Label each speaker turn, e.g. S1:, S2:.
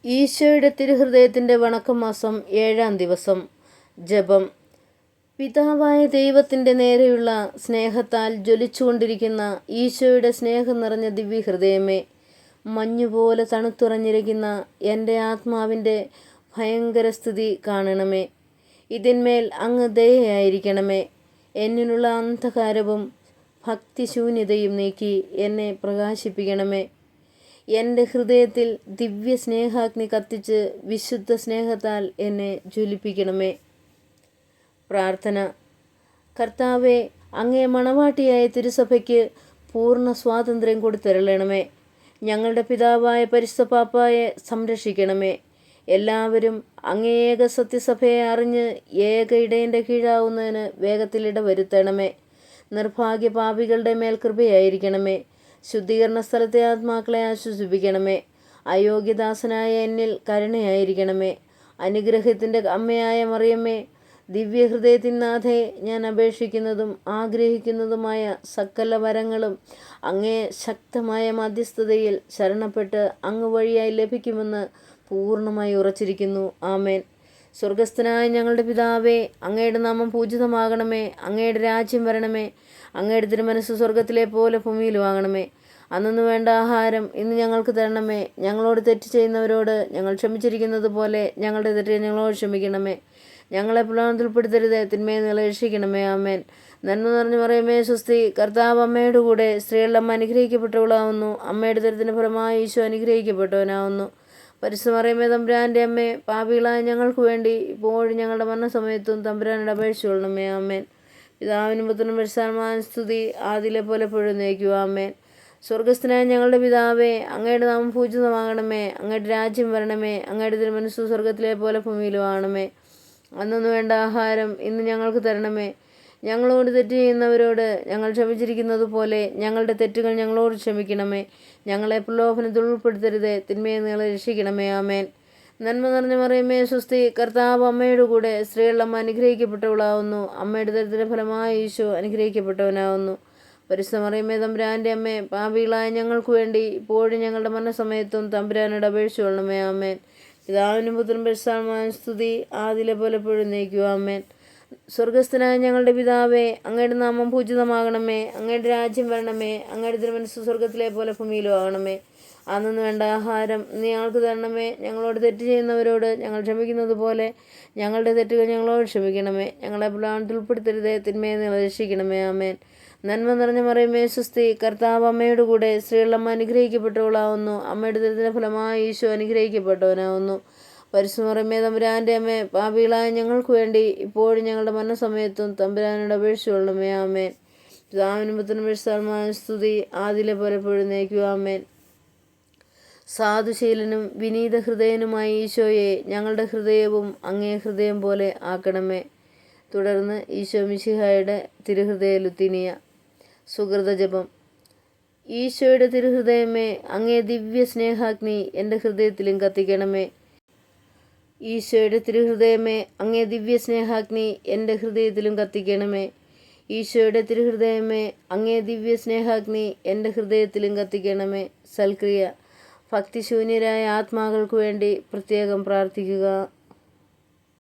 S1: ഈശോയുടെ തിരുഹൃദയത്തിൻ്റെ വണക്കമാസം 7-ാം ദിവസം. ജപം. പിതാവായ ദൈവത്തിൻ്റെ നേരെയുള്ള സ്നേഹത്താൽ ജ്വലിച്ചുകൊണ്ടിരിക്കുന്ന ഈശോയുടെ സ്നേഹം നിറഞ്ഞ ദിവ്യഹൃദയമേ, മഞ്ഞുപോലെ തണുത്തുറഞ്ഞിരിക്കുന്ന എൻ്റെ ആത്മാവിൻ്റെ ഭയങ്കര സ്ഥിതി കാണണമേ. ഇതിന്മേൽ അങ്ങ് ദയയായിരിക്കണമേ. എന്നിലുള്ള അന്ധകാരവും ഭക്തിശൂന്യതയും നീക്കി എന്നെ പ്രകാശിപ്പിക്കണമേ. എൻ്റെ ഹൃദയത്തിൽ ദിവ്യ സ്നേഹാഗ്നി കത്തിച്ച് വിശുദ്ധ സ്നേഹത്താൽ എന്നെ ജ്വലിപ്പിക്കണമേ. പ്രാർത്ഥന. കർത്താവെ, അങ്ങേ മണവാട്ടിയായ തിരുസഭയ്ക്ക് പൂർണ്ണ സ്വാതന്ത്ര്യം കൊടുത്തരുളണമേ. ഞങ്ങളുടെ പിതാവായ പരിശുദ്ധ പാപ്പായെ സംരക്ഷിക്കണമേ. എല്ലാവരും അങ്ങേ ഏക സത്യസഭയെ അറിഞ്ഞ് ഏക ഇടയൻ്റെ കീഴാവുന്നതിന് വേഗത്തിൽ ഇടവരുത്തണമേ. നിർഭാഗ്യ പാപികളുടെ മേൽ കൃപയായിരിക്കണമേ. ശുദ്ധീകരണ സ്ഥലത്തെ ആത്മാക്കളെ ആശ്വസിപ്പിക്കണമേ. അയോഗ്യദാസനായ എന്നിൽ കരുണയായിരിക്കണമേ. അനുഗ്രഹത്തിൻ്റെ അമ്മയായ മറിയമ്മേ, ദിവ്യഹൃദയത്തിനാഥേ, ഞാൻ അപേക്ഷിക്കുന്നതും ആഗ്രഹിക്കുന്നതുമായ സകല വരങ്ങളും അങ്ങേ ശക്തമായ മധ്യസ്ഥതയിൽ ശരണപ്പെട്ട് അങ്ങ് വഴിയായി ലഭിക്കുമെന്ന് പൂർണ്ണമായി ഉറച്ചിരിക്കുന്നു. ആമേൻ. സ്വർഗസ്ഥനായ ഞങ്ങളുടെ പിതാവേ, അങ്ങയുടെ നാമം പൂജിതമാകണമേ. അങ്ങയുടെ രാജ്യം വരണമേ. അങ്ങയുടെ തിരുമനസ്സ് സ്വർഗത്തിലെ പോലെ ഭൂമിയിലും ആകണമേ. അന്നു വേണ്ട ആഹാരം ഇന്ന് ഞങ്ങൾക്ക് തരണമേ. ഞങ്ങളോട് തെറ്റ് ചെയ്യുന്നവരോട് ഞങ്ങൾ ക്ഷമിച്ചിരിക്കുന്നത് പോലെ ഞങ്ങളുടെ തെറ്റ് ഞങ്ങളോട് ക്ഷമിക്കണമേ. ഞങ്ങളെ പ്രലോഭനത്തിൽ ഉൾപ്പെടുത്തരുത്, തിന്മയിൽ നിന്ന് രക്ഷിക്കണമേ. ആമേൻ. നന്മ നിറഞ്ഞു മറിയമേ, സ്വസ്തി. കർത്താവ് അമ്മയുടെ കൂടെ സ്ത്രീകളിൽ അമ്മ അനുഗ്രഹിക്കപ്പെട്ടവളാവുന്നു. അമ്മയുടെ ദരിദ്രത്തിൻ്റെ ഫലമായി ഈശോ അനുഗ്രഹിക്കപ്പെട്ടവനാവുന്നു. പരിശുദ്ധ മറിയമേ, തമ്പുരാൻ്റെ അമ്മേ, പാപികളായ ഞങ്ങൾക്ക് വേണ്ടി ഇപ്പോഴും ഞങ്ങളുടെ മരണസമയത്തും തമ്പുരാനോട് അപേക്ഷിച്ചുകൊള്ളണമേ. ആമേൻ. പിതാവിനും പുത്രനും പരിശുദ്ധാത്മാവിനും സ്തുതി, ആദിയിലെ പോലെ എപ്പോഴും എന്നേക്കും. ആമേൻ. സ്വർഗസ്ഥനായ ഞങ്ങളുടെ പിതാവേ, അങ്ങയുടെ നാമം പൂജിതമാകണമേ. അങ്ങയുടെ രാജ്യം വരണമേ. അങ്ങയുടെ തിരുമനസ്സ് സ്വർഗത്തിലെ പോലെ ഭൂമിയിലും ആകണമേ. അന്നു വേണ്ട ആഹാരം ഇന്ന് ഞങ്ങൾക്ക് തരണമേ. ഞങ്ങളോട് തെറ്റ് ചെയ്യുന്നവരോട് ഞങ്ങൾ ക്ഷമിച്ചിരിക്കുന്നത് പോലെ ഞങ്ങളുടെ തെറ്റുകൾ ഞങ്ങളോട് ക്ഷമിക്കണമേ. ഞങ്ങളെ പ്രലോഭനത്തിൽ ഉൾപ്പെടുത്തരുത്, തിന്മയിൽ നിന്ന് രക്ഷിക്കണമേ. ആമേൻ. നന്മ നിറഞ്ഞ മറിയമേ, സ്വസ്തി. കർത്താവ് അമ്മയുടെ കൂടെ സ്ത്രീകളിൽ അമ്മ അനുഗ്രഹിക്കപ്പെട്ടവളാവുന്നു. അമ്മയുടെ ദരിദ്രത്തിൻ്റെ ഫലമായി ഈശോ അനുഗ്രഹിക്കപ്പെട്ടവനാവുന്നു. പരിശുദ്ധ മറിയമേ, തമ്പുരാൻ്റെ അമ്മേ, പാപികളായ ഞങ്ങൾക്ക് വേണ്ടി ഇപ്പോഴും ഞങ്ങളുടെ മരണസമയത്തും തമ്പുരാനോട് അപേക്ഷിച്ചുകൊള്ളണമേ. ആമേൻ. പിതാവിനും പുത്രനും പരിശുദ്ധാത്മാവിനും സ്തുതി, ആദിയിലെ പോലെ എപ്പോഴും എന്നേക്കും. ആമേൻ. സ്വർഗസ്ഥനായ ഞങ്ങളുടെ പിതാവേ, അങ്ങയുടെ നാമം പൂജിതമാകണമേ. അങ്ങയുടെ രാജ്യം വരണമേ. അങ്ങയുടെ തിരുമനസ്സ് സ്വർഗത്തിലെ പോലെ ഭൂമിയിലും ആകണമേ. അന്നു വേണ്ട ആഹാരം ഇന്ന് ഞങ്ങൾക്ക് തരണമേ. ഞങ്ങളോട് തെറ്റ് ചെയ്യുന്നവരോട് ഞങ്ങൾ ക്ഷമിക്കുന്നത് പോലെ ഞങ്ങളുടെ തെറ്റുകൾ ഞങ്ങളോട് ക്ഷമിക്കണമേ. ഞങ്ങളെ പ്രലോഭനത്തിൽ ഉൾപ്പെടുത്തരുത്, തിന്മയിൽ നിന്ന് രക്ഷിക്കണമേ. ആമേൻ. നന്മ നിറഞ്ഞ മറിയമേ, സ്വസ്തി. കർത്താവ് അമ്മയുടെ കൂടെ സ്ത്രീകളിൽ അമ്മ അനുഗ്രഹിക്കപ്പെട്ടവളാവുന്നു. അമ്മയുടെ ദരിദ്രത്തിൻ്റെ ഫലമായി ഈശോ അനുഗ്രഹിക്കപ്പെട്ടവനാവുന്നു. പരിശുദ്ധ മറിയമേ, തമ്പുരാൻ്റെ അമ്മേ, പാപികളായ ഞങ്ങൾക്ക് വേണ്ടി ഇപ്പോഴും ഞങ്ങളുടെ മരണസമയത്തും തമ്പുരാനോട് അപേക്ഷിച്ചുകൊള്ളണമേ. ആമേൻ. പിതാവിനും പുത്രനും പരിശുദ്ധാത്മാവിനും സ്തുതി, ആദിയിലെ പോലെ എപ്പോഴും എന്നേക്കും. ആമേൻ. സാധുശീലനും വിനീത ഹൃദയനുമായ ഈശോയെ, ഞങ്ങളുടെ ഹൃദയവും അങ്ങേ ഹൃദയം പോലെ ആക്കണമേ. തുടർന്ന് ഈശോ മിശിഹായുടെ തിരുഹൃദയ ലുത്തിനിയ. സുകൃതജപം. ഈശോയുടെ തിരുഹൃദയമേ, അങ്ങേ ദിവ്യ സ്നേഹാഗ്നി എൻ്റെ ഹൃദയത്തിലും കത്തിക്കണമേ. ഈശോയുടെ തിരുഹൃദയമേ, അങ്ങേ ദിവ്യ സ്നേഹാഗ്നി എൻ്റെ ഹൃദയത്തിലും കത്തിക്കണമേ. ഈശോയുടെ തിരുഹൃദയമേ, അങ്ങേ ദിവ്യ സ്നേഹാഗ്നി എൻ്റെ ഹൃദയത്തിലും കത്തിക്കണമേ. സൽക്രിയ. ഭക്തിശൂന്യരായ ആത്മാക്കൾക്ക് വേണ്ടി പ്രത്യേകം പ്രാർത്ഥിക്കുക.